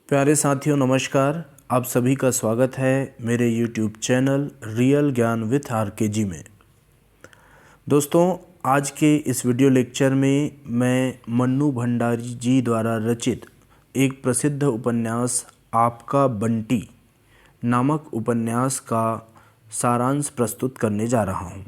प्यारे साथियों नमस्कार। आप सभी का स्वागत है मेरे YouTube चैनल रियल ज्ञान विथ RKG में। दोस्तों, आज के इस वीडियो लेक्चर में मैं मन्नू भंडारी जी द्वारा रचित एक प्रसिद्ध उपन्यास आपका बंटी नामक उपन्यास का सारांश प्रस्तुत करने जा रहा हूँ।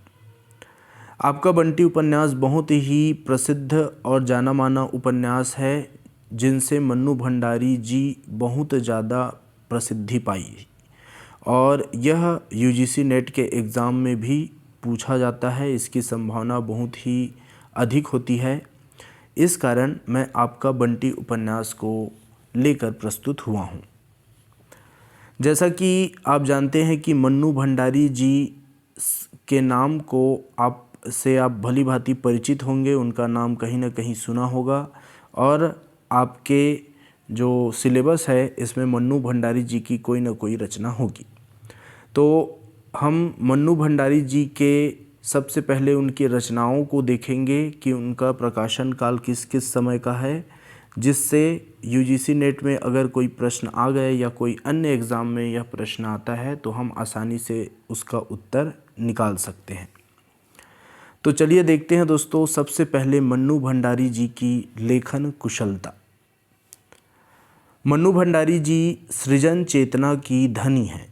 आपका बंटी उपन्यास बहुत ही प्रसिद्ध और जाना माना उपन्यास है, जिनसे मन्नू भंडारी जी बहुत ज़्यादा प्रसिद्धि पाई और यह UGC नेट के एग्ज़ाम में भी पूछा जाता है। इसकी संभावना बहुत ही अधिक होती है। इस कारण मैं आपका बंटी उपन्यास को लेकर प्रस्तुत हुआ हूँ। जैसा कि आप जानते हैं कि मन्नू भंडारी जी के नाम को आप भली भांति परिचित होंगे, उनका नाम कहीं ना कहीं सुना होगा और आपके जो सिलेबस है इसमें मन्नू भंडारी जी की कोई ना कोई रचना होगी। तो हम मन्नू भंडारी जी के सबसे पहले उनकी रचनाओं को देखेंगे कि उनका प्रकाशन काल किस किस समय का है, जिससे UGC नेट में अगर कोई प्रश्न आ गए या कोई अन्य एग्ज़ाम में यह प्रश्न आता है तो हम आसानी से उसका उत्तर निकाल सकते हैं। तो चलिए देखते हैं दोस्तों, सबसे पहले मन्नू भंडारी जी की लेखन कुशलता। मन्नू भंडारी जी सृजन चेतना की धनी हैं।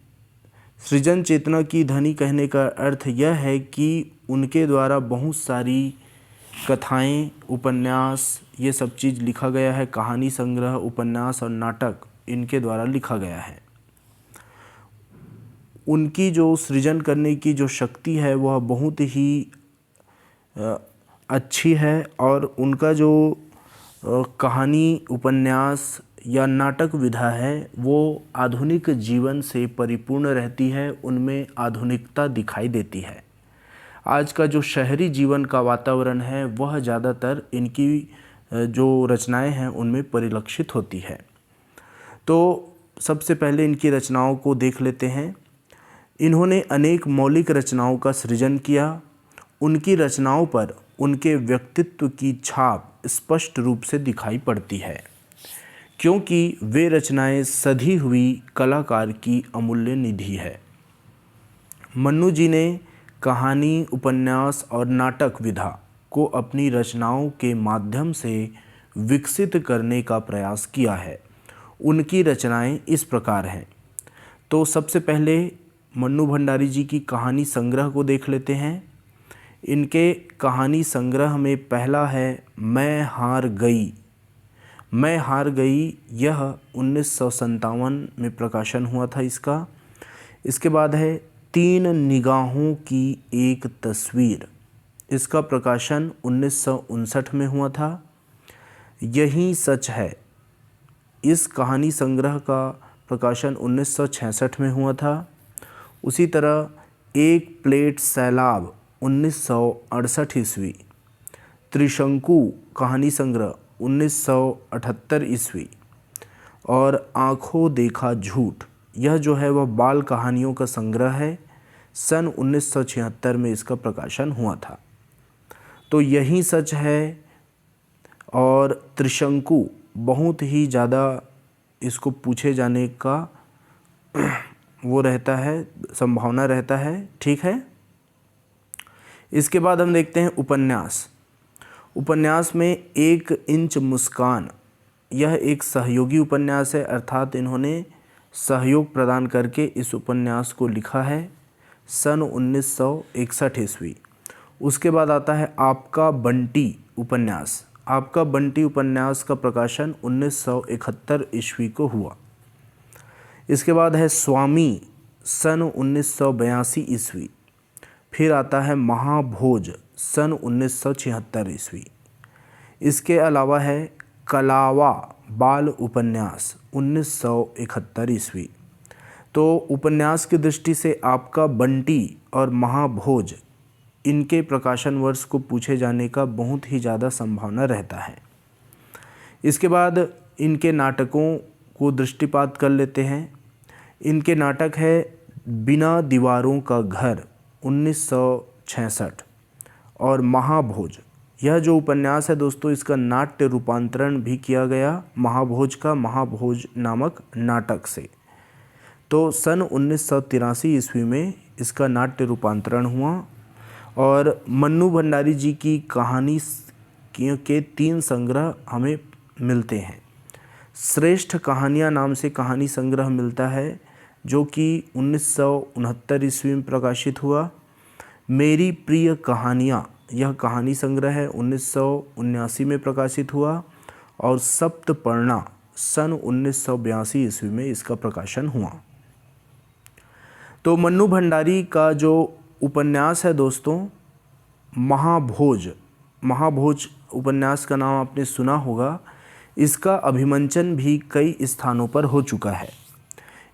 सृजन चेतना की धनी कहने का अर्थ यह है कि उनके द्वारा बहुत सारी कथाएं, उपन्यास, ये सब चीज़ लिखा गया है। कहानी संग्रह, उपन्यास और नाटक इनके द्वारा लिखा गया है। उनकी जो सृजन करने की जो शक्ति है वह बहुत ही अच्छी है और उनका जो कहानी, उपन्यास या नाटक विधा है वो आधुनिक जीवन से परिपूर्ण रहती है। उनमें आधुनिकता दिखाई देती है। आज का जो शहरी जीवन का वातावरण है वह ज़्यादातर इनकी जो रचनाएं हैं उनमें परिलक्षित होती है। तो सबसे पहले इनकी रचनाओं को देख लेते हैं। इन्होंने अनेक मौलिक रचनाओं का सृजन किया। उनकी रचनाओं पर उनके व्यक्तित्व की छाप स्पष्ट रूप से दिखाई पड़ती है, क्योंकि वे रचनाएं सधी हुई कलाकार की अमूल्य निधि है। मन्नू जी ने कहानी, उपन्यास और नाटक विधा को अपनी रचनाओं के माध्यम से विकसित करने का प्रयास किया है। उनकी रचनाएं इस प्रकार हैं। तो सबसे पहले मन्नू भंडारी जी की कहानी संग्रह को देख लेते हैं। इनके कहानी संग्रह में पहला है मैं हार गई। मैं हार गई, यह 1957 में प्रकाशन हुआ था इसका। इसके बाद है तीन निगाहों की एक तस्वीर। इसका प्रकाशन 1959 में हुआ था। यही सच है, इस कहानी संग्रह का प्रकाशन 1966 में हुआ था। उसी तरह एक प्लेट सैलाब 1968 ईस्वी, त्रिशंकु कहानी संग्रह 1978 ईस्वी और आँखों देखा झूठ, यह जो है वह बाल कहानियों का संग्रह है। सन 1976 में इसका प्रकाशन हुआ था। तो यही सच है और त्रिशंकु बहुत ही ज़्यादा इसको पूछे जाने का वो रहता है, संभावना रहता है। ठीक है। इसके बाद हम देखते हैं उपन्यास। उपन्यास में एक इंच मुस्कान, यह एक सहयोगी उपन्यास है, अर्थात इन्होंने सहयोग प्रदान करके इस उपन्यास को लिखा है। सन 1961 ईस्वी। उसके बाद आता है आपका बंटी उपन्यास। आपका बंटी उपन्यास का प्रकाशन 1971 ईस्वी को हुआ। इसके बाद है स्वामी, सन 1982 ईस्वी। फिर आता है महाभोज, सन 1976 ईस्वी। इसके अलावा है कलावा बाल उपन्यास, 1971 ईस्वी। तो उपन्यास की दृष्टि से आपका बंटी और महाभोज, इनके प्रकाशन वर्ष को पूछे जाने का बहुत ही ज़्यादा संभावना रहता है। इसके बाद इनके नाटकों को दृष्टिपात कर लेते हैं। इनके नाटक है बिना दीवारों का घर, 1966 और महाभोज यह जो उपन्यास है दोस्तों, इसका नाट्य रूपांतरण भी किया गया महाभोज का महाभोज नामक नाटक से। तो सन 1983 ईस्वी में इसका नाट्य रूपांतरण हुआ और मन्नू भंडारी जी की कहानी के 3 संग्रह हमें मिलते हैं। श्रेष्ठ कहानियाँ नाम से कहानी संग्रह मिलता है जो कि 1969 ईस्वी में प्रकाशित हुआ। मेरी प्रिय कहानियाँ, यह कहानी संग्रह है, 1979 में प्रकाशित हुआ। और सप्तपर्णा सन 1982 ईस्वी में इसका प्रकाशन हुआ। तो मन्नू भंडारी का जो उपन्यास है दोस्तों, महाभोज, महाभोज उपन्यास का नाम आपने सुना होगा। इसका अभिमंचन भी कई स्थानों पर हो चुका है।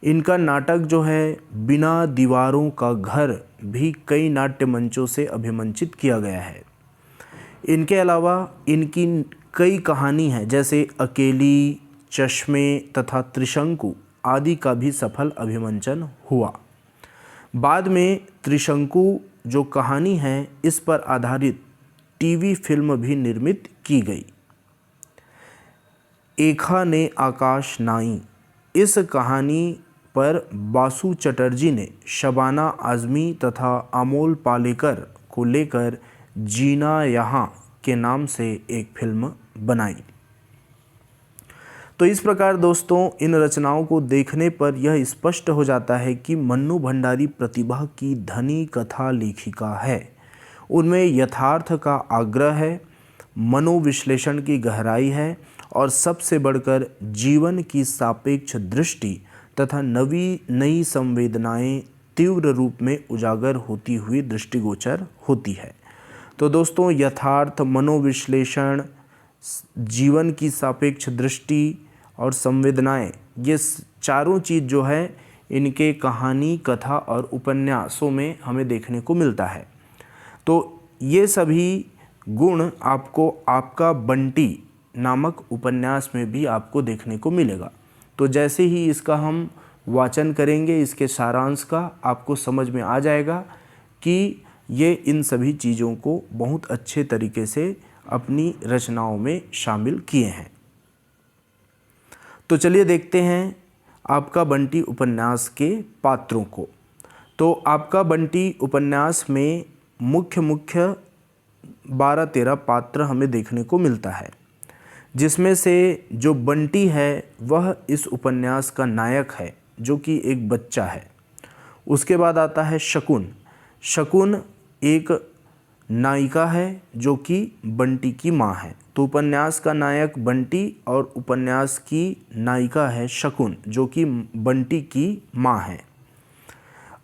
इनका नाटक जो है बिना दीवारों का घर भी कई नाट्य मंचों से अभिमंचित किया गया है। इनके अलावा इनकी कई कहानी हैं, जैसे अकेली, चश्मे तथा त्रिशंकु आदि का भी सफल अभिमंचन हुआ। बाद में त्रिशंकु जो कहानी है, इस पर आधारित टीवी फिल्म भी निर्मित की गई। एखा ने आकाश नाई, इस कहानी पर बासु चटर्जी ने शबाना आज़मी तथा अमोल पालेकर को लेकर जीना यहाँ के नाम से एक फिल्म बनाई। तो इस प्रकार दोस्तों, इन रचनाओं को देखने पर यह स्पष्ट हो जाता है कि मन्नू भंडारी प्रतिभा की धनी कथा लेखिका है। उनमें यथार्थ का आग्रह है, मनोविश्लेषण की गहराई है और सबसे बढ़कर जीवन की सापेक्ष दृष्टि तथा नई संवेदनाएं तीव्र रूप में उजागर होती हुई दृष्टिगोचर होती है। तो दोस्तों, यथार्थ, मनोविश्लेषण, जीवन की सापेक्ष दृष्टि और संवेदनाएं, ये चारों चीज़ जो है इनके कहानी, कथा और उपन्यासों में हमें देखने को मिलता है। तो ये सभी गुण आपको आपका बंटी नामक उपन्यास में भी आपको देखने को मिलेगा। तो जैसे ही इसका हम वाचन करेंगे, इसके सारांश का, आपको समझ में आ जाएगा कि ये इन सभी चीज़ों को बहुत अच्छे तरीके से अपनी रचनाओं में शामिल किए हैं। तो चलिए देखते हैं आपका बंटी उपन्यास के पात्रों को। तो आपका बंटी उपन्यास में मुख्य 12-13 पात्र हमें देखने को मिलता है, जिसमें से जो बंटी है वह इस उपन्यास का नायक है, जो कि एक बच्चा है। उसके बाद आता है शकुन। शकुन एक नायिका है जो कि बंटी की माँ है। तो उपन्यास का नायक बंटी और उपन्यास की नायिका है शकुन, जो कि बंटी की माँ है।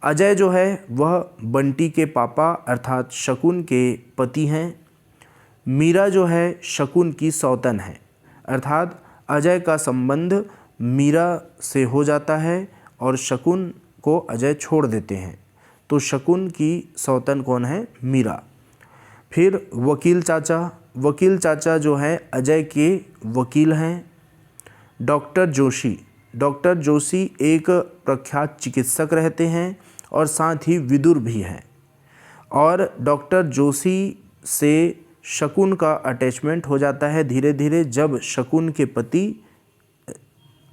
अजय जो है वह बंटी के पापा अर्थात शकुन के पति हैं। मीरा जो है शकुन की सौतन है, अर्थात अजय का संबंध मीरा से हो जाता है और शकुन को अजय छोड़ देते हैं। तो शकुन की सौतन कौन है? मीरा। फिर वकील चाचा। वकील चाचा जो है अजय के वकील हैं। डॉक्टर जोशी। डॉक्टर जोशी एक प्रख्यात चिकित्सक रहते हैं और साथ ही विदुर भी हैं। और डॉक्टर जोशी से शकुन का अटैचमेंट हो जाता है धीरे धीरे, जब शकुन के पति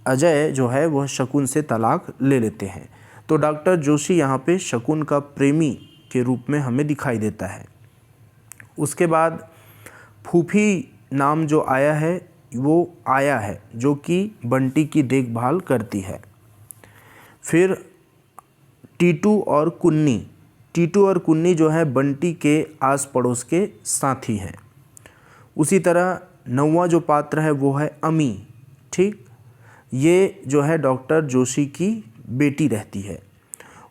अजय जो है वह शकुन से तलाक ले लेते हैं। तो डॉक्टर जोशी यहाँ पे शकुन का प्रेमी के रूप में हमें दिखाई देता है। उसके बाद फूफी नाम जो आया है वो आया है, जो कि बंटी की देखभाल करती है। फिर टीटू और कुन्नी। टीटू और कुन्नी जो है बंटी के आस पड़ोस के साथी हैं। उसी तरह 9वां जो पात्र है वो है अमी। ठीक, ये जो है डॉक्टर जोशी की बेटी रहती है।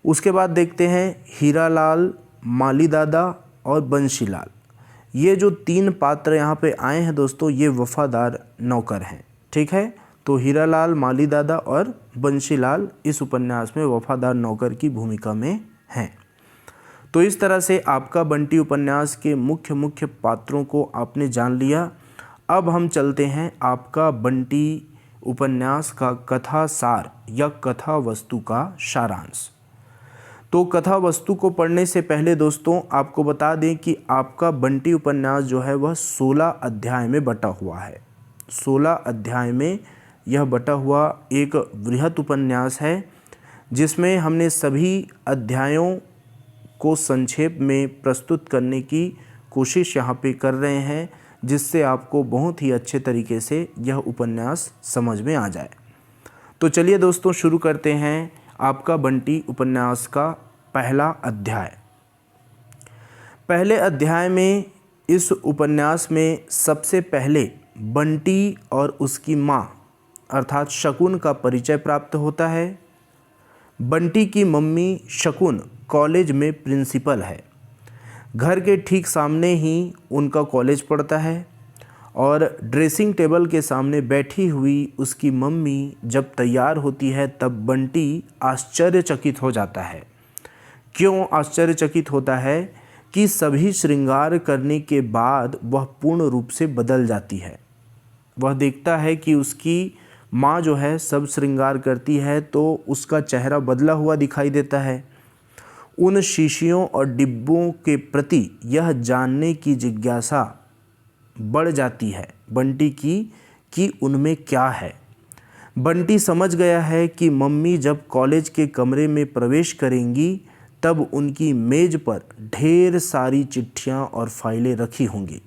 उसके बाद देखते हैं हीरालाल, माली दादा और बंशीलाल। ये जो 3 पात्र यहाँ पे आए हैं दोस्तों, ये वफादार नौकर हैं। ठीक है, तो हीरालाल, माली दादा और बंशीलाल इस उपन्यास में वफादार नौकर की भूमिका में हैं। तो इस तरह से आपका बंटी उपन्यास के मुख्य पात्रों को आपने जान लिया। अब हम चलते हैं आपका बंटी उपन्यास का कथा सार या कथा वस्तु का सारांश। तो कथा वस्तु को पढ़ने से पहले दोस्तों आपको बता दें कि आपका बंटी उपन्यास जो है वह 16 अध्याय में बटा हुआ है। 16 अध्याय में यह बटा हुआ एक बृहत उपन्यास है, जिसमें हमने सभी अध्यायों को संक्षेप में प्रस्तुत करने की कोशिश यहाँ पे कर रहे हैं, जिससे आपको बहुत ही अच्छे तरीके से यह उपन्यास समझ में आ जाए। तो चलिए दोस्तों शुरू करते हैं आपका बंटी उपन्यास का पहला अध्याय। पहले अध्याय में इस उपन्यास में सबसे पहले बंटी और उसकी माँ अर्थात शकुन का परिचय प्राप्त होता है। बंटी की मम्मी शकुन कॉलेज में प्रिंसिपल है। घर के ठीक सामने ही उनका कॉलेज पड़ता है और ड्रेसिंग टेबल के सामने बैठी हुई उसकी मम्मी जब तैयार होती है तब बंटी आश्चर्यचकित हो जाता है। क्यों आश्चर्यचकित होता है कि सभी श्रृंगार करने के बाद वह पूर्ण रूप से बदल जाती है। वह देखता है कि उसकी माँ जो है सब श्रृंगार करती है तो उसका चेहरा बदला हुआ दिखाई देता है। उन शीशियों और डिब्बों के प्रति यह जानने की जिज्ञासा बढ़ जाती है बंटी की कि उनमें क्या है। बंटी समझ गया है कि मम्मी जब कॉलेज के कमरे में प्रवेश करेंगी तब उनकी मेज़ पर ढेर सारी चिट्ठियां और फाइलें रखी होंगी,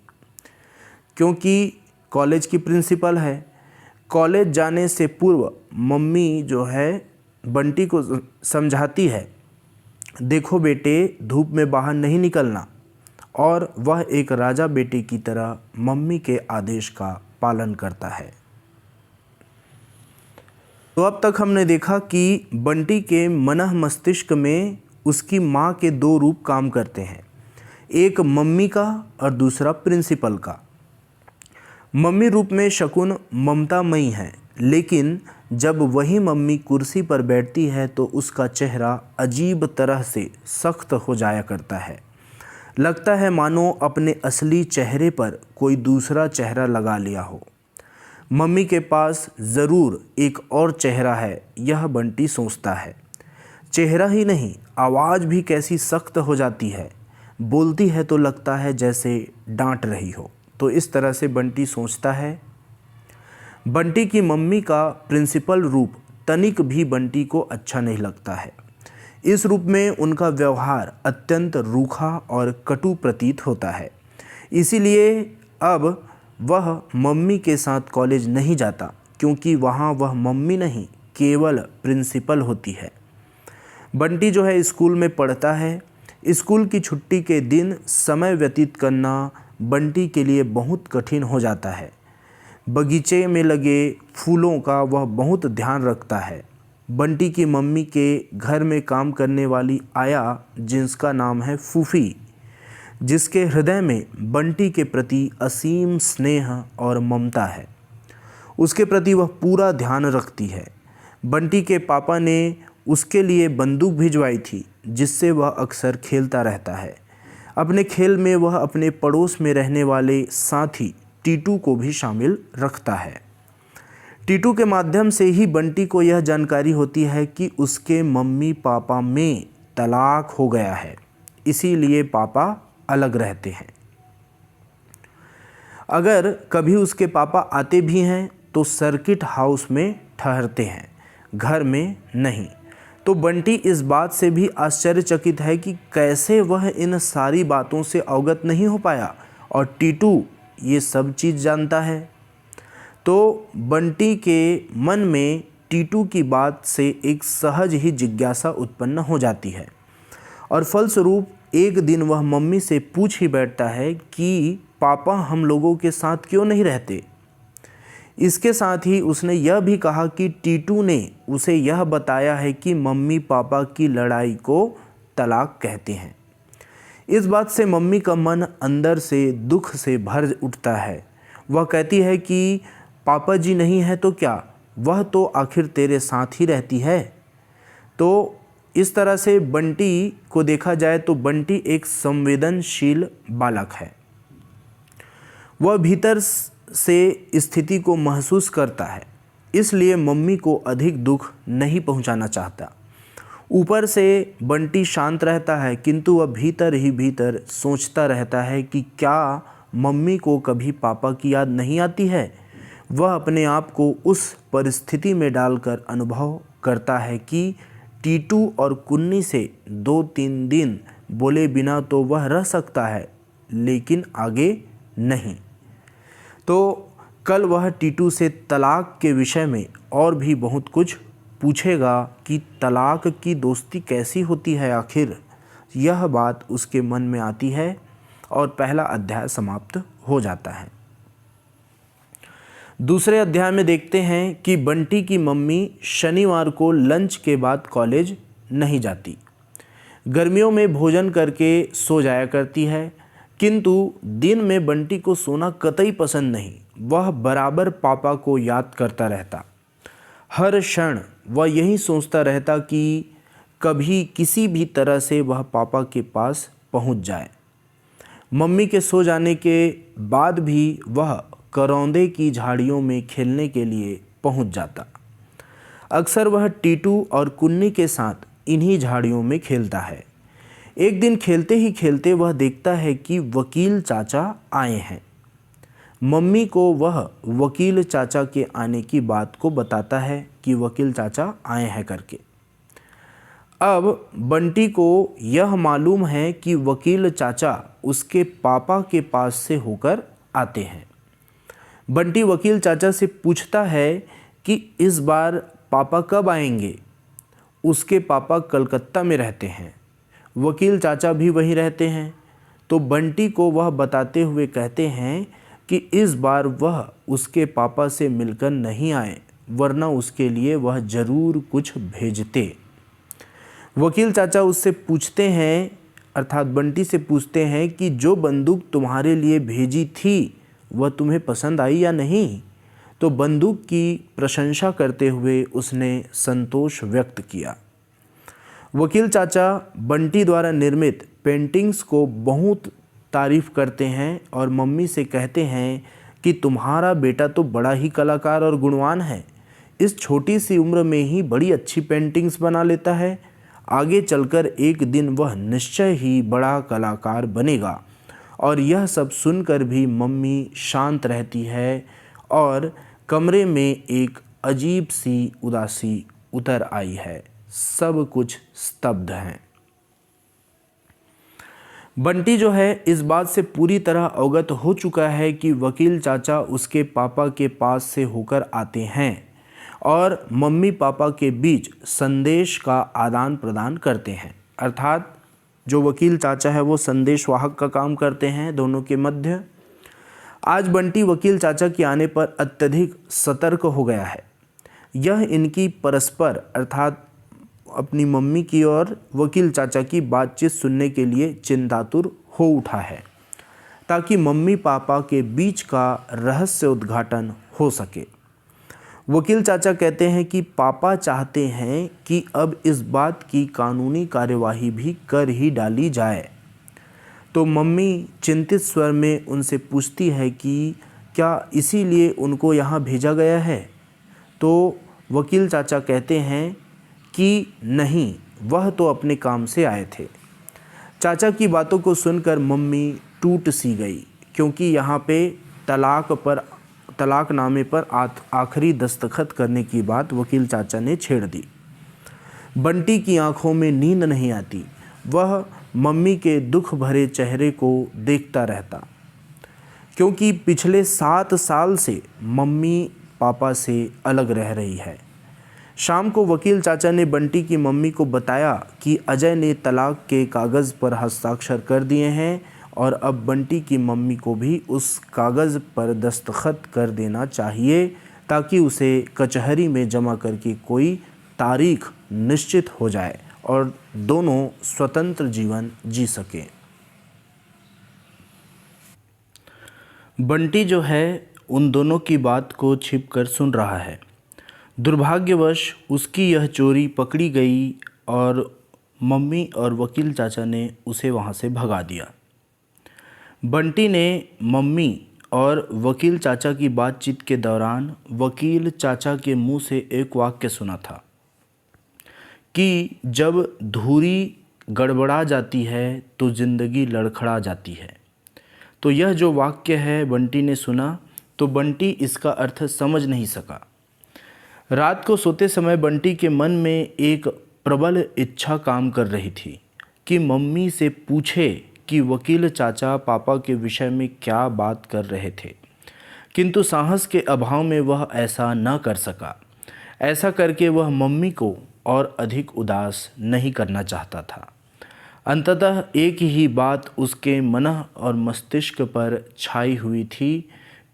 क्योंकि कॉलेज की प्रिंसिपल है। कॉलेज जाने से पूर्व मम्मी जो है बंटी को समझाती है, देखो बेटे धूप में बाहर नहीं निकलना, और वह एक राजा बेटे की तरह मम्मी के आदेश का पालन करता है। तो अब तक हमने देखा कि बंटी के मनः मस्तिष्क में उसकी माँ के दो रूप काम करते हैं, एक मम्मी का और दूसरा प्रिंसिपल का। मम्मी रूप में शकुन ममतामयी है, लेकिन जब वही मम्मी कुर्सी पर बैठती है तो उसका चेहरा अजीब तरह से सख्त हो जाया करता है। लगता है मानो अपने असली चेहरे पर कोई दूसरा चेहरा लगा लिया हो। मम्मी के पास ज़रूर एक और चेहरा है, यह बंटी सोचता है। चेहरा ही नहीं, आवाज़ भी कैसी सख्त हो जाती है। बोलती है तो लगता है जैसे डांट रही हो। तो इस तरह से बंटी सोचता है। बंटी की मम्मी का प्रिंसिपल रूप तनिक भी बंटी को अच्छा नहीं लगता है। इस रूप में उनका व्यवहार अत्यंत रूखा और कटु प्रतीत होता है। इसीलिए अब वह मम्मी के साथ कॉलेज नहीं जाता, क्योंकि वहाँ वह मम्मी नहीं केवल प्रिंसिपल होती है। बंटी जो है स्कूल में पढ़ता है। स्कूल की छुट्टी के दिन समय व्यतीत करना बंटी के लिए बहुत कठिन हो जाता है। बगीचे में लगे फूलों का वह बहुत ध्यान रखता है। बंटी की मम्मी के घर में काम करने वाली आया, जिसका नाम है फूफी, जिसके हृदय में बंटी के प्रति असीम स्नेह और ममता है, उसके प्रति वह पूरा ध्यान रखती है। बंटी के पापा ने उसके लिए बंदूक भिजवाई थी, जिससे वह अक्सर खेलता रहता है। अपने खेल में वह अपने पड़ोस में रहने वाले साथी टीटू को भी शामिल रखता है। टीटू के माध्यम से ही बंटी को यह जानकारी होती है कि उसके मम्मी पापा में तलाक हो गया है, इसीलिए पापा अलग रहते हैं। अगर कभी उसके पापा आते भी हैं तो सर्किट हाउस में ठहरते हैं, घर में नहीं। तो बंटी इस बात से भी आश्चर्यचकित है कि कैसे वह इन सारी बातों से अवगत नहीं हो पाया और टीटू ये सब चीज़ जानता है। तो बंटी के मन में टीटू की बात से एक सहज ही जिज्ञासा उत्पन्न हो जाती है और फलस्वरूप एक दिन वह मम्मी से पूछ ही बैठता है कि पापा हम लोगों के साथ क्यों नहीं रहते। इसके साथ ही उसने यह भी कहा कि टीटू ने उसे यह बताया है कि मम्मी पापा की लड़ाई को तलाक कहते हैं। इस बात से मम्मी का मन अंदर से दुख से भर उठता है। वह कहती है कि पापा जी नहीं है तो क्या, वह तो आखिर तेरे साथ ही रहती है। तो इस तरह से बंटी को देखा जाए तो बंटी एक संवेदनशील बालक है। वह भीतर से स्थिति को महसूस करता है, इसलिए मम्मी को अधिक दुख नहीं पहुंचाना चाहता। ऊपर से बंटी शांत रहता है, किंतु वह भीतर ही भीतर सोचता रहता है कि क्या मम्मी को कभी पापा की याद नहीं आती है। वह अपने आप को उस परिस्थिति में डालकर अनुभव करता है कि टीटू और कुन्नी से 2-3 दिन बोले बिना तो वह रह सकता है, लेकिन आगे नहीं। तो कल वह टीटू से तलाक के विषय में और भी बहुत कुछ पूछेगा कि तलाक की दोस्ती कैसी होती है आखिर। यह बात उसके मन में आती है और पहला अध्याय समाप्त हो जाता है। दूसरे अध्याय में देखते हैं कि बंटी की मम्मी शनिवार को लंच के बाद कॉलेज नहीं जाती। गर्मियों में भोजन करके सो जाया करती है, किंतु दिन में बंटी को सोना कतई पसंद नहीं। वह बराबर पापा को याद करता रहता। हर क्षण वह यही सोचता रहता कि कभी किसी भी तरह से वह पापा के पास पहुंच जाए। मम्मी के सो जाने के बाद भी वह करौंदे की झाड़ियों में खेलने के लिए पहुंच जाता। अक्सर वह टीटू और कुन्नी के साथ इन्हीं झाड़ियों में खेलता है। एक दिन खेलते ही खेलते वह देखता है कि वकील चाचा आए हैं। मम्मी को वह वकील चाचा के आने की बात को बताता है कि वकील चाचा आए हैं करके। अब बंटी को यह मालूम है कि वकील चाचा उसके पापा के पास से होकर आते हैं। बंटी वकील चाचा से पूछता है कि इस बार पापा कब आएंगे। उसके पापा कलकत्ता में रहते हैं, वकील चाचा भी वहीं रहते हैं। तो बंटी को वह बताते हुए कहते हैं कि इस बार वह उसके पापा से मिलकर नहीं आए, वरना उसके लिए वह ज़रूर कुछ भेजते। वकील चाचा उससे पूछते हैं, अर्थात बंटी से पूछते हैं कि जो बंदूक तुम्हारे लिए भेजी थी वह तुम्हें पसंद आई या नहीं। तो बंदूक की प्रशंसा करते हुए उसने संतोष व्यक्त किया। वकील चाचा बंटी द्वारा निर्मित पेंटिंग्स को बहुत तारीफ़ करते हैं और मम्मी से कहते हैं कि तुम्हारा बेटा तो बड़ा ही कलाकार और गुणवान है। इस छोटी सी उम्र में ही बड़ी अच्छी पेंटिंग्स बना लेता है। आगे चलकर एक दिन वह निश्चय ही बड़ा कलाकार बनेगा। और यह सब सुनकर भी मम्मी शांत रहती है और कमरे में एक अजीब सी उदासी उतर आई है। सब कुछ स्तब्ध हैं। बंटी जो है इस बात से पूरी तरह अवगत हो चुका है कि वकील चाचा उसके पापा के पास से होकर आते हैं और मम्मी पापा के बीच संदेश का आदान प्रदान करते हैं। अर्थात जो वकील चाचा है वो संदेशवाहक का काम करते हैं दोनों के मध्य। आज बंटी वकील चाचा के आने पर अत्यधिक सतर्क हो गया है। यह इनकी परस्पर अर्थात अपनी मम्मी की और वकील चाचा की बातचीत सुनने के लिए चिंतातुर हो उठा है, ताकि मम्मी पापा के बीच का रहस्य उद्घाटन हो सके। वकील चाचा कहते हैं कि पापा चाहते हैं कि अब इस बात की कानूनी कार्यवाही भी कर ही डाली जाए। तो मम्मी चिंतित स्वर में उनसे पूछती है कि क्या इसीलिए उनको यहाँ भेजा गया है। तो वकील चाचा कहते हैं कि नहीं, वह तो अपने काम से आए थे। चाचा की बातों को सुनकर मम्मी टूट सी गई, क्योंकि यहाँ पे तलाकनामे पर आखिरी दस्तखत करने की बात वकील चाचा ने छेड़ दी। बंटी की आंखों में नींद नहीं आती। वह मम्मी के दुख भरे चेहरे को देखता रहता, क्योंकि पिछले 7 साल से मम्मी पापा से अलग रह रही है। शाम को वकील चाचा ने बंटी की मम्मी को बताया कि अजय ने तलाक के कागज़ पर हस्ताक्षर कर दिए हैं और अब बंटी की मम्मी को भी उस कागज़ पर दस्तखत कर देना चाहिए, ताकि उसे कचहरी में जमा करके कोई तारीख निश्चित हो जाए और दोनों स्वतंत्र जीवन जी सकें। बंटी जो है उन दोनों की बात को छिपकर सुन रहा है। दुर्भाग्यवश उसकी यह चोरी पकड़ी गई और मम्मी और वकील चाचा ने उसे वहाँ से भगा दिया। बंटी ने मम्मी और वकील चाचा की बातचीत के दौरान वकील चाचा के मुंह से एक वाक्य सुना था कि जब धुरी गड़बड़ा जाती है तो ज़िंदगी लड़खड़ा जाती है। तो यह जो वाक्य है बंटी ने सुना तो बंटी इसका अर्थ समझ नहीं सका। रात को सोते समय बंटी के मन में एक प्रबल इच्छा काम कर रही थी कि मम्मी से पूछे कि वकील चाचा पापा के विषय में क्या बात कर रहे थे, किंतु साहस के अभाव में वह ऐसा न कर सका। ऐसा करके वह मम्मी को और अधिक उदास नहीं करना चाहता था। अंततः एक ही बात उसके मन और मस्तिष्क पर छाई हुई थी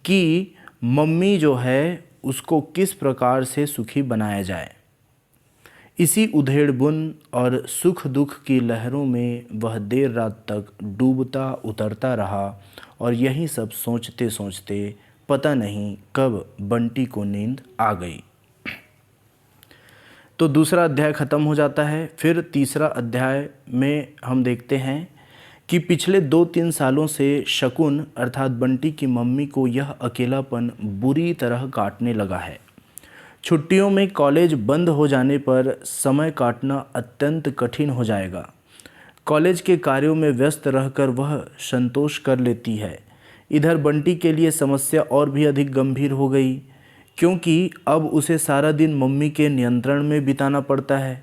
कि मम्मी जो है उसको किस प्रकार से सुखी बनाया जाए। इसी उधेड़बुन और सुख दुख की लहरों में वह देर रात तक डूबता उतरता रहा और यही सब सोचते सोचते पता नहीं कब बंटी को नींद आ गई। तो दूसरा अध्याय ख़त्म हो जाता है। फिर तीसरा अध्याय में हम देखते हैं कि पिछले 2-3 सालों से शकुन अर्थात बंटी की मम्मी को यह अकेलापन बुरी तरह काटने लगा है। छुट्टियों में कॉलेज बंद हो जाने पर समय काटना अत्यंत कठिन हो जाएगा। कॉलेज के कार्यों में व्यस्त रहकर वह संतोष कर लेती है। इधर बंटी के लिए समस्या और भी अधिक गंभीर हो गई, क्योंकि अब उसे सारा दिन मम्मी के नियंत्रण में बिताना पड़ता है।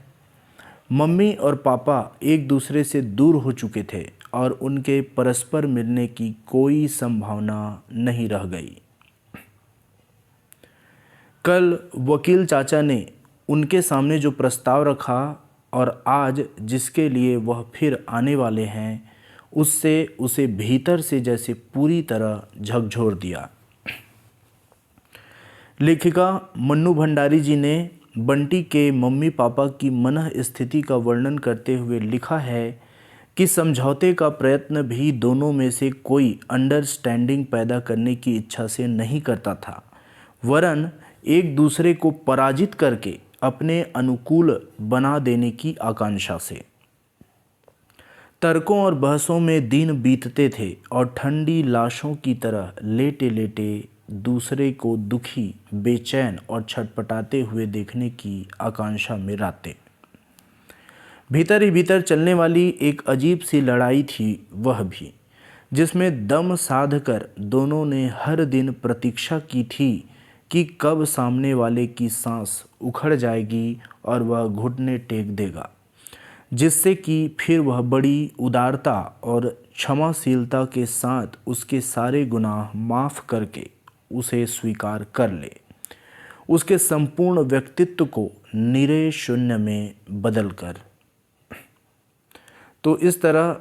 मम्मी और पापा एक दूसरे से दूर हो चुके थे और उनके परस्पर मिलने की कोई संभावना नहीं रह गई। कल वकील चाचा ने उनके सामने जो प्रस्ताव रखा और आज जिसके लिए वह फिर आने वाले हैं, उससे उसे भीतर से जैसे पूरी तरह झकझोर दिया। लेखिका मन्नू भंडारी जी ने बंटी के मम्मी पापा की मनः स्थिति का वर्णन करते हुए लिखा है कि समझौते का प्रयत्न भी दोनों में से कोई अंडरस्टैंडिंग पैदा करने की इच्छा से नहीं करता था, वरन एक दूसरे को पराजित करके अपने अनुकूल बना देने की आकांक्षा से। तर्कों और बहसों में दिन बीतते थे और ठंडी लाशों की तरह लेटे लेटे दूसरे को दुखी, बेचैन और छटपटाते हुए देखने की आकांक्षा में रातें। भीतर ही भीतर चलने वाली एक अजीब सी लड़ाई थी वह भी, जिसमें दम साध कर दोनों ने हर दिन प्रतीक्षा की थी कि कब सामने वाले की सांस उखड़ जाएगी और वह घुटने टेक देगा, जिससे कि फिर वह बड़ी उदारता और क्षमाशीलता के साथ उसके सारे गुनाह माफ़ करके उसे स्वीकार कर ले, उसके संपूर्ण व्यक्तित्व को निरे शून्य में बदल कर। तो इस तरह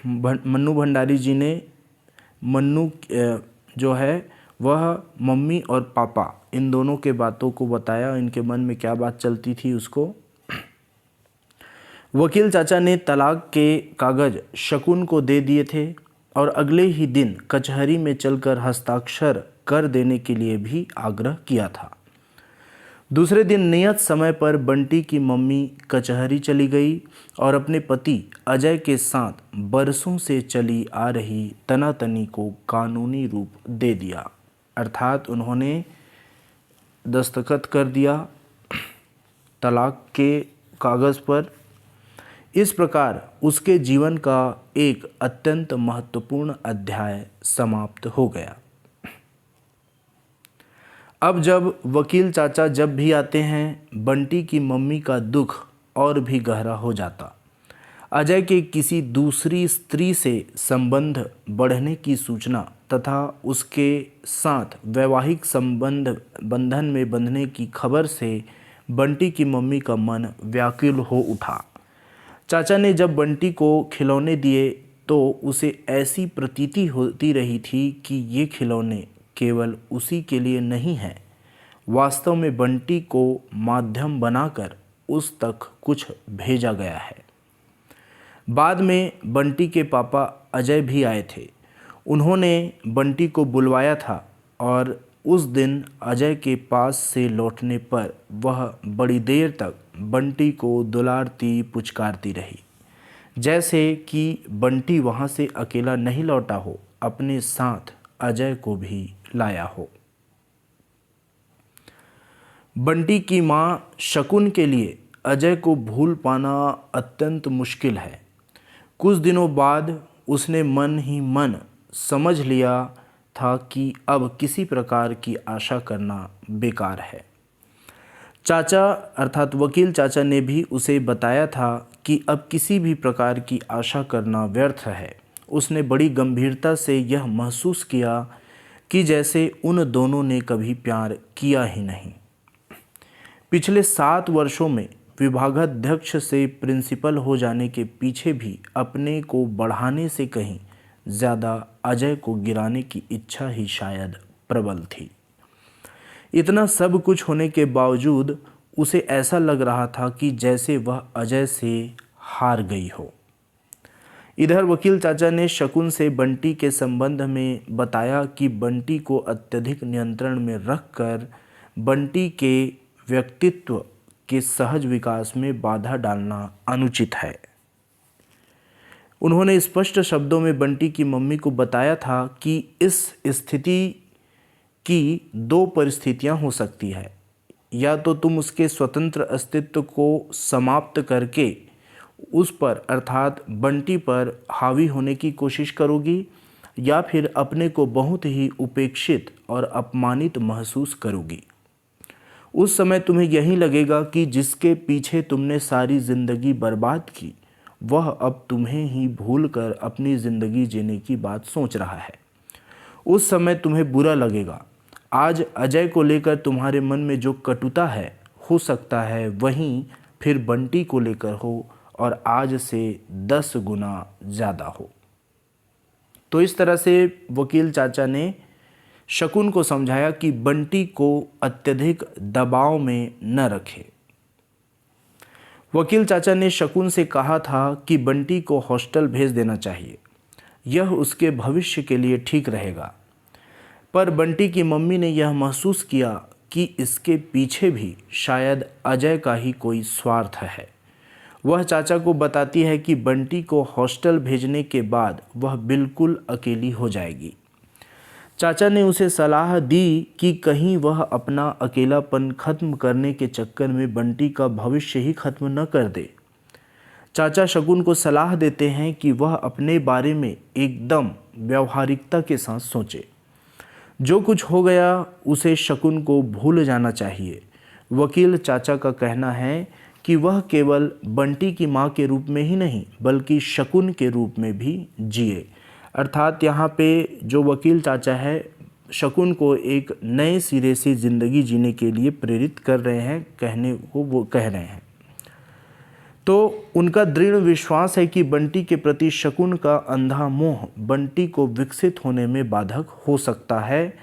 मन्नू भंडारी जी ने मन्नू जो है वह मम्मी और पापा इन दोनों के बातों को बताया, इनके मन में क्या बात चलती थी उसको। वकील चाचा ने तलाक के कागज़ शकुन को दे दिए थे और अगले ही दिन कचहरी में चलकर हस्ताक्षर कर देने के लिए भी आग्रह किया था। दूसरे दिन नियत समय पर बंटी की मम्मी कचहरी चली गई और अपने पति अजय के साथ बरसों से चली आ रही तनातनी को कानूनी रूप दे दिया, अर्थात उन्होंने दस्तखत कर दिया तलाक के कागज़ पर। इस प्रकार उसके जीवन का एक अत्यंत महत्वपूर्ण अध्याय समाप्त हो गया। अब जब वकील चाचा जब भी आते हैं, बंटी की मम्मी का दुख और भी गहरा हो जाता। अजय के किसी दूसरी स्त्री से संबंध बढ़ने की सूचना तथा उसके साथ वैवाहिक बंधन में बंधने की खबर से बंटी की मम्मी का मन व्याकुल हो उठा। चाचा ने जब बंटी को खिलौने दिए तो उसे ऐसी प्रतीति होती रही थी कि ये खिलौने केवल उसी के लिए नहीं है, वास्तव में बंटी को माध्यम बनाकर उस तक कुछ भेजा गया है। बाद में बंटी के पापा अजय भी आए थे। उन्होंने बंटी को बुलवाया था और उस दिन अजय के पास से लौटने पर वह बड़ी देर तक बंटी को दुलारती पुचकारती रही, जैसे कि बंटी वहाँ से अकेला नहीं लौटा हो, अपने साथ अजय को भी लाया हो। बंटी की माँ शकुन के लिए अजय को भूल पाना अत्यंत मुश्किल है। कुछ दिनों बाद उसने मन ही मन समझ लिया था कि अब किसी प्रकार की आशा करना बेकार है। चाचा अर्थात वकील चाचा ने भी उसे बताया था कि अब किसी भी प्रकार की आशा करना व्यर्थ है। उसने बड़ी गंभीरता से यह महसूस किया कि जैसे उन दोनों ने कभी प्यार किया ही नहीं। पिछले 7 वर्षों में विभागाध्यक्ष से प्रिंसिपल हो जाने के पीछे भी अपने को बढ़ाने से कहीं ज़्यादा अजय को गिराने की इच्छा ही शायद प्रबल थी। इतना सब कुछ होने के बावजूद उसे ऐसा लग रहा था कि जैसे वह अजय से हार गई हो। इधर वकील चाचा ने शकुन से बंटी के संबंध में बताया कि बंटी को अत्यधिक नियंत्रण में रखकर बंटी के व्यक्तित्व के सहज विकास में बाधा डालना अनुचित है। उन्होंने स्पष्ट शब्दों में बंटी की मम्मी को बताया था कि इस स्थिति की 2 परिस्थितियां हो सकती है, या तो तुम उसके स्वतंत्र अस्तित्व को समाप्त करके उस पर अर्थात बंटी पर हावी होने की कोशिश करोगी, या फिर अपने को बहुत ही उपेक्षित और अपमानित महसूस करोगी। उस समय तुम्हें यही लगेगा कि जिसके पीछे तुमने सारी ज़िंदगी बर्बाद की वह अब तुम्हें ही भूलकर अपनी ज़िंदगी जीने की बात सोच रहा है। उस समय तुम्हें बुरा लगेगा। आज अजय को लेकर तुम्हारे मन में जो कटुता है, हो सकता है वहीं फिर बंटी को लेकर हो, और आज से 10 गुना ज़्यादा हो। तो इस तरह से वकील चाचा ने शकुन को समझाया कि बंटी को अत्यधिक दबाव में न रखे। वकील चाचा ने शकुन से कहा था कि बंटी को हॉस्टल भेज देना चाहिए, यह उसके भविष्य के लिए ठीक रहेगा। पर बंटी की मम्मी ने यह महसूस किया कि इसके पीछे भी शायद अजय का ही कोई स्वार्थ है। वह चाचा को बताती है कि बंटी को हॉस्टल भेजने के बाद वह बिल्कुल अकेली हो जाएगी। चाचा ने उसे सलाह दी कि कहीं वह अपना अकेलापन खत्म करने के चक्कर में बंटी का भविष्य ही खत्म न कर दे। चाचा शकुन को सलाह देते हैं कि वह अपने बारे में एकदम व्यावहारिकता के साथ सोचे। जो कुछ हो गया उसे शकुन को भूल जाना चाहिए। वकील चाचा का कहना है कि वह केवल बंटी की माँ के रूप में ही नहीं बल्कि शकुन के रूप में भी जिए। अर्थात यहाँ पे जो वकील चाचा है शकुन को एक नए सिरे से ज़िंदगी जीने के लिए प्रेरित कर रहे हैं, कहने को वो कह रहे हैं। तो उनका दृढ़ विश्वास है कि बंटी के प्रति शकुन का अंधा मोह बंटी को विकसित होने में बाधक हो सकता है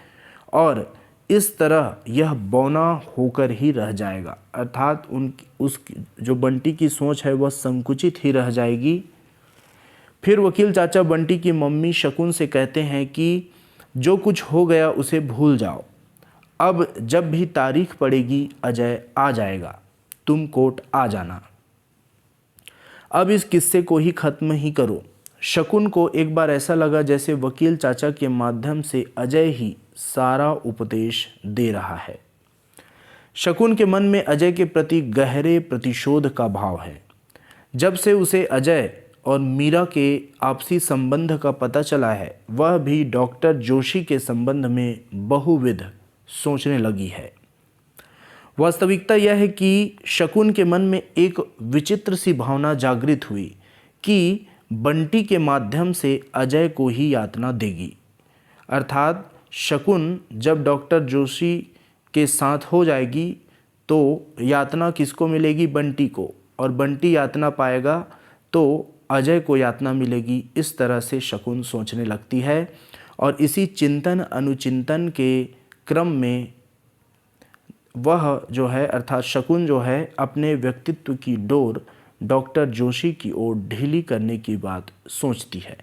और इस तरह यह बौना होकर ही रह जाएगा। अर्थात उस जो बंटी की सोच है वह संकुचित ही रह जाएगी। फिर वकील चाचा बंटी की मम्मी शकुन से कहते हैं कि जो कुछ हो गया उसे भूल जाओ। अब जब भी तारीख पड़ेगी अजय आ जाएगा, तुम कोर्ट आ जाना। अब इस किस्से को ही ख़त्म ही करो। शकुन को एक बार ऐसा लगा जैसे वकील चाचा के माध्यम से अजय ही सारा उपदेश दे रहा है। शकुन के मन में अजय के प्रति गहरे प्रतिशोध का भाव है। जब से उसे अजय और मीरा के आपसी संबंध का पता चला है, वह भी डॉक्टर जोशी के संबंध में बहुविध सोचने लगी है। वास्तविकता यह है कि शकुन के मन में एक विचित्र सी भावना जागृत हुई कि बंटी के माध्यम से अजय को ही यातना देगी। अर्थात शकुन जब डॉक्टर जोशी के साथ हो जाएगी तो यातना किसको मिलेगी? बंटी को, और बंटी यातना पाएगा तो अजय को यातना मिलेगी। इस तरह से शकुन सोचने लगती है और इसी चिंतन अनुचिंतन के क्रम में वह जो है अर्थात शकुन जो है अपने व्यक्तित्व की डोर डॉक्टर जोशी की ओर ढीली करने की बात सोचती है।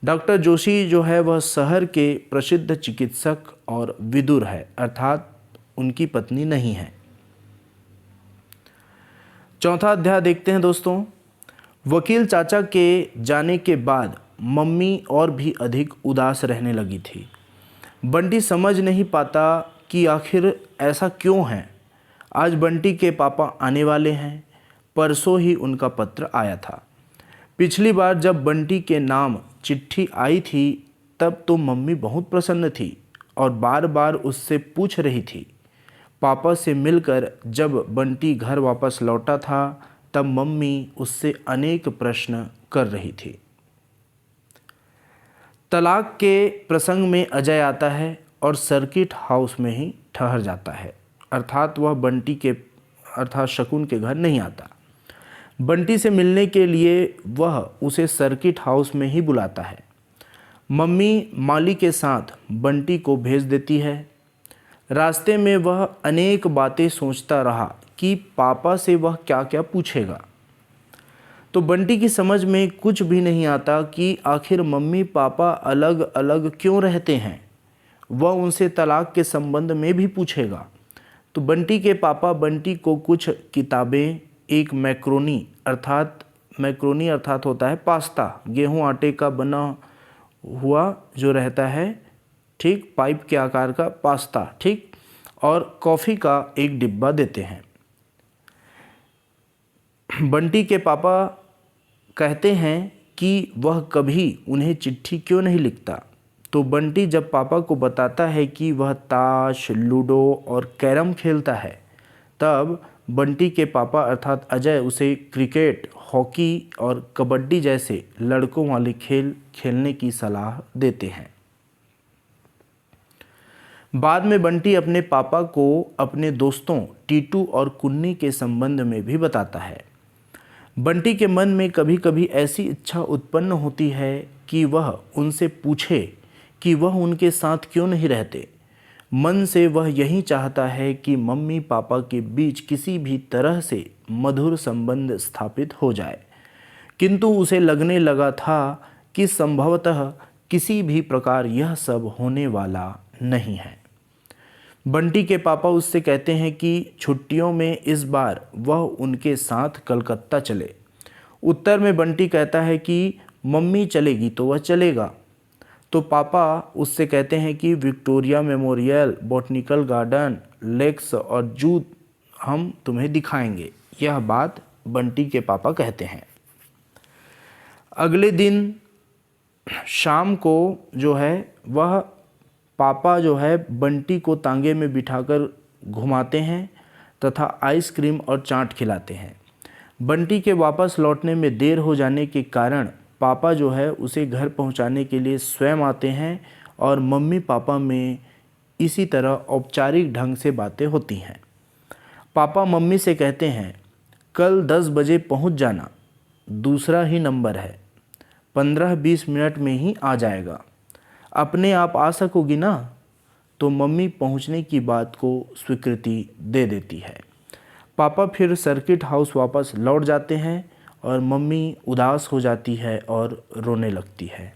डॉक्टर जोशी जो है वह शहर के प्रसिद्ध चिकित्सक और विदुर है, अर्थात उनकी पत्नी नहीं है। चौथा अध्याय देखते हैं दोस्तों। वकील चाचा के जाने के बाद मम्मी और भी अधिक उदास रहने लगी थी। बंटी समझ नहीं पाता कि आखिर ऐसा क्यों है। आज बंटी के पापा आने वाले हैं। परसों ही उनका पत्र आया था। पिछली बार जब बंटी के नाम चिट्ठी आई थी तब तो मम्मी बहुत प्रसन्न थी और बार बार उससे पूछ रही थी। पापा से मिलकर जब बंटी घर वापस लौटा था तब मम्मी उससे अनेक प्रश्न कर रही थी। तलाक के प्रसंग में अजय आता है और सर्किट हाउस में ही ठहर जाता है, अर्थात वह बंटी के शकुन के घर नहीं आता। बंटी से मिलने के लिए वह उसे सर्किट हाउस में ही बुलाता है। मम्मी माली के साथ बंटी को भेज देती है। रास्ते में वह अनेक बातें सोचता रहा कि पापा से वह क्या क्या पूछेगा। तो बंटी की समझ में कुछ भी नहीं आता कि आखिर मम्मी पापा अलग अलग क्यों रहते हैं। वह उनसे तलाक के संबंध में भी पूछेगा। तो बंटी के पापा बंटी को कुछ किताबें, एक मैक्रोनी अर्थात होता है पास्ता, गेहूं आटे का बना हुआ जो रहता है, ठीक, पाइप के आकार का पास्ता, ठीक, और कॉफ़ी का एक डिब्बा देते हैं। बंटी के पापा कहते हैं कि वह कभी उन्हें चिट्ठी क्यों नहीं लिखता। तो बंटी जब पापा को बताता है कि वह ताश, लूडो और कैरम खेलता है तब बंटी के पापा अर्थात अजय उसे क्रिकेट, हॉकी और कबड्डी जैसे लड़कों वाले खेल खेलने की सलाह देते हैं। बाद में बंटी अपने पापा को अपने दोस्तों टीटू और कुन्नी के संबंध में भी बताता है। बंटी के मन में कभी कभी ऐसी इच्छा उत्पन्न होती है कि वह उनसे पूछे कि वह उनके साथ क्यों नहीं रहते। मन से वह यही चाहता है कि मम्मी पापा के बीच किसी भी तरह से मधुर संबंध स्थापित हो जाए, किंतु उसे लगने लगा था कि संभवतः किसी भी प्रकार यह सब होने वाला नहीं है। बंटी के पापा उससे कहते हैं कि छुट्टियों में इस बार वह उनके साथ कलकत्ता चले। उत्तर में बंटी कहता है कि मम्मी चलेगी तो वह चलेगा। तो पापा उससे कहते हैं कि Victoria Memorial, botanical garden, lakes और जू हम तुम्हें दिखाएंगे। यह बात बंटी के पापा कहते हैं। अगले दिन शाम को जो है वह पापा जो है बंटी को तांगे में बिठाकर घुमाते हैं तथा आइसक्रीम और चाट खिलाते हैं। बंटी के वापस लौटने में देर हो जाने के कारण पापा जो है उसे घर पहुंचाने के लिए स्वयं आते हैं और मम्मी पापा में इसी तरह औपचारिक ढंग से बातें होती हैं। पापा मम्मी से कहते हैं कल 10 बजे पहुंच जाना, दूसरा ही नंबर है, 15-20 मिनट में ही आ जाएगा। अपने आप आ सकोगी ना? तो मम्मी पहुंचने की बात को स्वीकृति दे देती है। पापा फिर सर्किट हाउस वापस लौट जाते हैं और मम्मी उदास हो जाती है और रोने लगती है।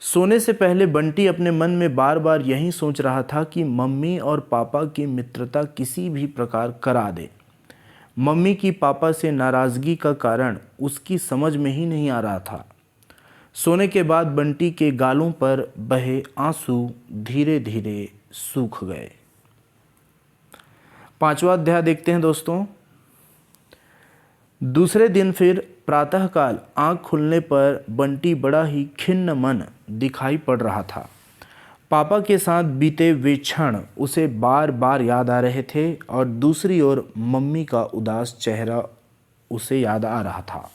सोने से पहले बंटी अपने मन में बार बार यही सोच रहा था कि मम्मी और पापा की मित्रता किसी भी प्रकार करा दे। मम्मी की पापा से नाराज़गी का कारण उसकी समझ में ही नहीं आ रहा था। सोने के बाद बंटी के गालों पर बहे आंसू धीरे धीरे सूख गए। 5वां अध्याय देखते हैं दोस्तों। दूसरे दिन फिर प्रातःकाल आँख खुलने पर बंटी बड़ा ही खिन्न मन दिखाई पड़ रहा था। पापा के साथ बीते वे क्षण उसे बार बार याद आ रहे थे और दूसरी ओर मम्मी का उदास चेहरा उसे याद आ रहा था।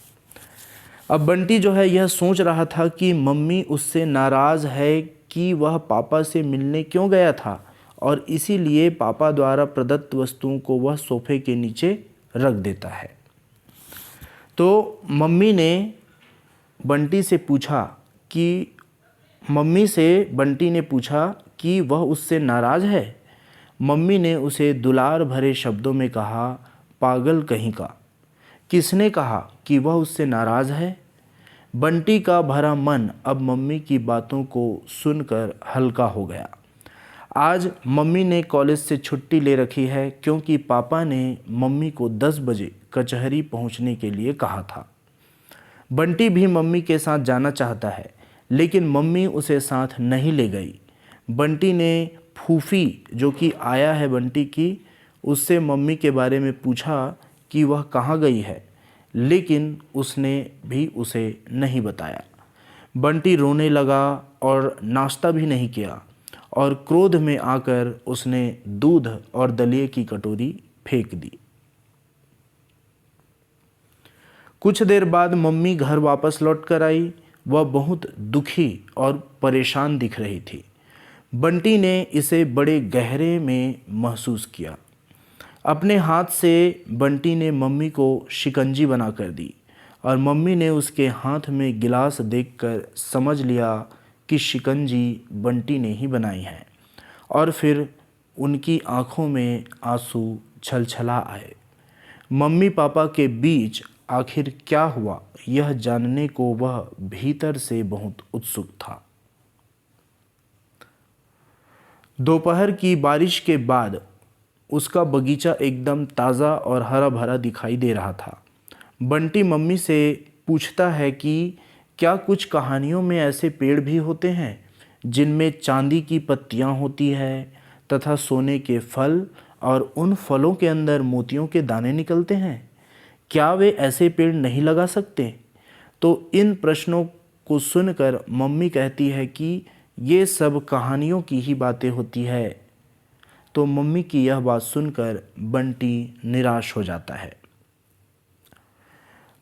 अब बंटी जो है यह सोच रहा था कि मम्मी उससे नाराज़ है कि वह पापा से मिलने क्यों गया था और इसीलिए पापा द्वारा प्रदत्त वस्तुओं को वह सोफे के नीचे रख देता है। तो मम्मी से बंटी ने पूछा कि वह उससे नाराज़ है। मम्मी ने उसे दुलार भरे शब्दों में कहा, पागल कहीं का, किसने कहा कि वह उससे नाराज़ है? बंटी का भरा मन अब मम्मी की बातों को सुनकर हल्का हो गया। आज मम्मी ने कॉलेज से छुट्टी ले रखी है क्योंकि पापा ने मम्मी को 10 बजे कचहरी पहुंचने के लिए कहा था। बंटी भी मम्मी के साथ जाना चाहता है लेकिन मम्मी उसे साथ नहीं ले गई। बंटी ने फूफी जो कि आया है बंटी की, उससे मम्मी के बारे में पूछा कि वह कहाँ गई है, लेकिन उसने भी उसे नहीं बताया। बंटी रोने लगा और नाश्ता भी नहीं किया और क्रोध में आकर उसने दूध और दलिए की कटोरी फेंक दी। कुछ देर बाद मम्मी घर वापस लौट कर आई। वह बहुत दुखी और परेशान दिख रही थी। बंटी ने इसे बड़े गहरे में महसूस किया। अपने हाथ से बंटी ने मम्मी को शिकंजी बना कर दी और मम्मी ने उसके हाथ में गिलास देखकर समझ लिया कि शिकंजी बंटी ने ही बनाई है, और फिर उनकी आंखों में आंसू छलछला आए। मम्मी पापा के बीच आखिर क्या हुआ, यह जानने को वह भीतर से बहुत उत्सुक था। दोपहर की बारिश के बाद उसका बगीचा एकदम ताज़ा और हरा भरा दिखाई दे रहा था। बंटी मम्मी से पूछता है कि क्या कुछ कहानियों में ऐसे पेड़ भी होते हैं जिनमें चांदी की पत्तियां होती है तथा सोने के फल, और उन फलों के अंदर मोतियों के दाने निकलते हैं? क्या वे ऐसे पेड़ नहीं लगा सकते? तो इन प्रश्नों को सुनकर मम्मी कहती है कि ये सब कहानियों की ही बातें होती है। तो मम्मी की यह बात सुनकर बंटी निराश हो जाता है।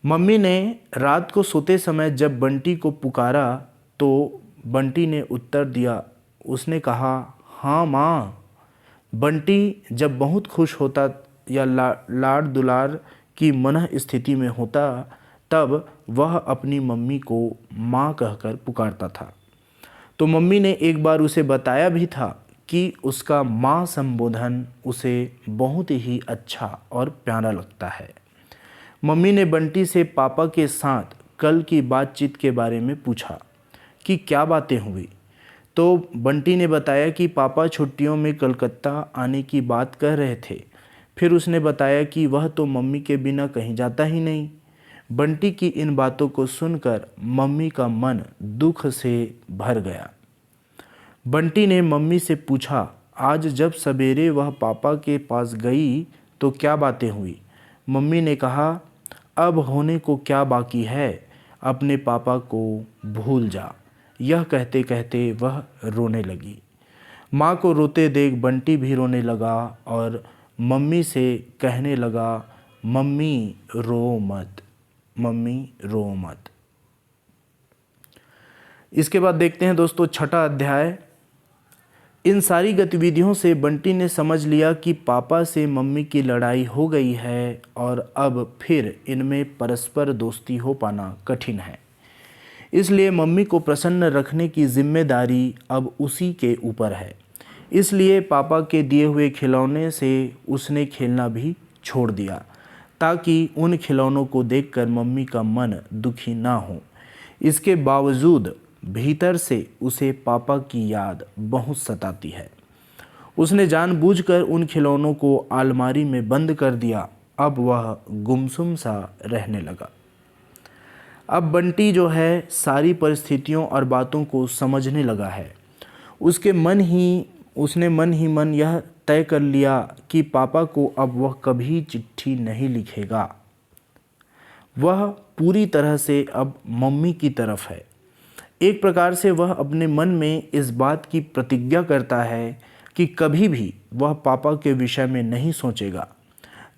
मम्मी ने रात को सोते समय जब बंटी को पुकारा तो बंटी ने उत्तर दिया। उसने कहा, हाँ माँ। बंटी जब बहुत खुश होता या लाड दुलार की मनः स्थिति में होता, तब वह अपनी मम्मी को माँ कहकर पुकारता था। तो मम्मी ने एक बार उसे बताया भी था कि उसका माँ संबोधन उसे बहुत ही अच्छा और प्यारा लगता है। मम्मी ने बंटी से पापा के साथ कल की बातचीत के बारे में पूछा कि क्या बातें हुई। तो बंटी ने बताया कि पापा छुट्टियों में कलकत्ता आने की बात कह रहे थे। फिर उसने बताया कि वह तो मम्मी के बिना कहीं जाता ही नहीं। बंटी की इन बातों को सुनकर मम्मी का मन दुख से भर गया। बंटी ने मम्मी से पूछा, आज जब सवेरे वह पापा के पास गई तो क्या बातें हुई? मम्मी ने कहा, अब होने को क्या बाकी है, अपने पापा को भूल जा। यह कहते कहते वह रोने लगी। माँ को रोते देख बंटी भी रोने लगा और मम्मी से कहने लगा, मम्मी रो मत, मम्मी रो मत। इसके बाद देखते हैं दोस्तों छठा अध्याय। इन सारी गतिविधियों से बंटी ने समझ लिया कि पापा से मम्मी की लड़ाई हो गई है और अब फिर इनमें परस्पर दोस्ती हो पाना कठिन है। इसलिए मम्मी को प्रसन्न रखने की जिम्मेदारी अब उसी के ऊपर है। इसलिए पापा के दिए हुए खिलौने से उसने खेलना भी छोड़ दिया ताकि उन खिलौनों को देखकर मम्मी का मन दुखी ना हो। इसके बावजूद भीतर से उसे पापा की याद बहुत सताती है। उसने जानबूझकर उन खिलौनों को अलमारी में बंद कर दिया। अब वह गुमसुम सा रहने लगा। अब बंटी जो है सारी परिस्थितियों और बातों को समझने लगा है। उसने मन ही मन यह तय कर लिया कि पापा को अब वह कभी चिट्ठी नहीं लिखेगा। वह पूरी तरह से अब मम्मी की तरफ है। एक प्रकार से वह अपने मन में इस बात की प्रतिज्ञा करता है कि कभी भी वह पापा के विषय में नहीं सोचेगा।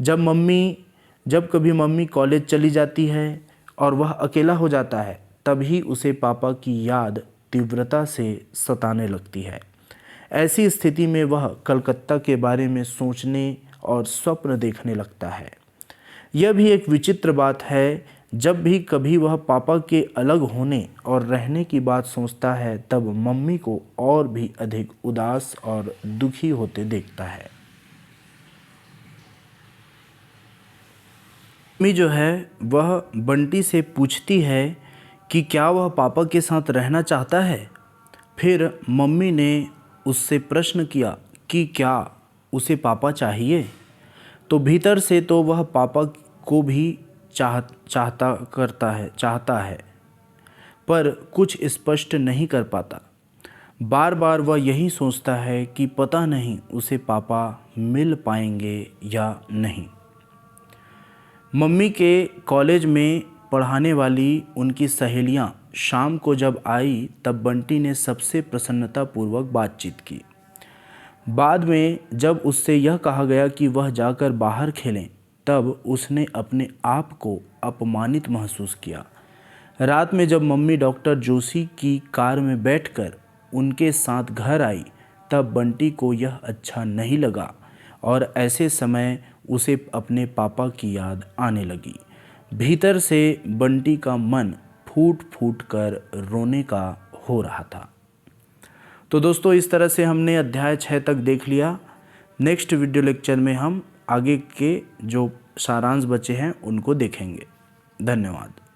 जब कभी मम्मी कॉलेज चली जाती है और वह अकेला हो जाता है, तभी उसे पापा की याद तीव्रता से सताने लगती है। ऐसी स्थिति में वह कलकत्ता के बारे में सोचने और स्वप्न देखने लगता है। यह भी एक विचित्र बात है, जब भी कभी वह पापा के अलग होने और रहने की बात सोचता है, तब मम्मी को और भी अधिक उदास और दुखी होते देखता है। मम्मी जो है वह बंटी से पूछती है कि क्या वह पापा के साथ रहना चाहता है। फिर मम्मी ने उससे प्रश्न किया कि क्या उसे पापा चाहिए। तो भीतर से तो वह पापा को भी चाहता है, पर कुछ स्पष्ट नहीं कर पाता। बार बार वह यही सोचता है कि पता नहीं उसे पापा मिल पाएंगे या नहीं। मम्मी के कॉलेज में पढ़ाने वाली उनकी सहेलियां शाम को जब आई तब बंटी ने सबसे प्रसन्नतापूर्वक बातचीत की। बाद में जब उससे यह कहा गया कि वह जाकर बाहर खेलें तब उसने अपने आप को अपमानित महसूस किया। रात में जब मम्मी डॉक्टर जोशी की कार में बैठकर उनके साथ घर आई तब बंटी को यह अच्छा नहीं लगा और ऐसे समय उसे अपने पापा की याद आने लगी। भीतर से बंटी का मन फूट फूट कर रोने का हो रहा था। तो दोस्तों, इस तरह से हमने अध्याय 6 तक देख लिया। नेक्स्ट वीडियो लेक्चर में हम आगे के जो सारांश बचे हैं उनको देखेंगे। धन्यवाद।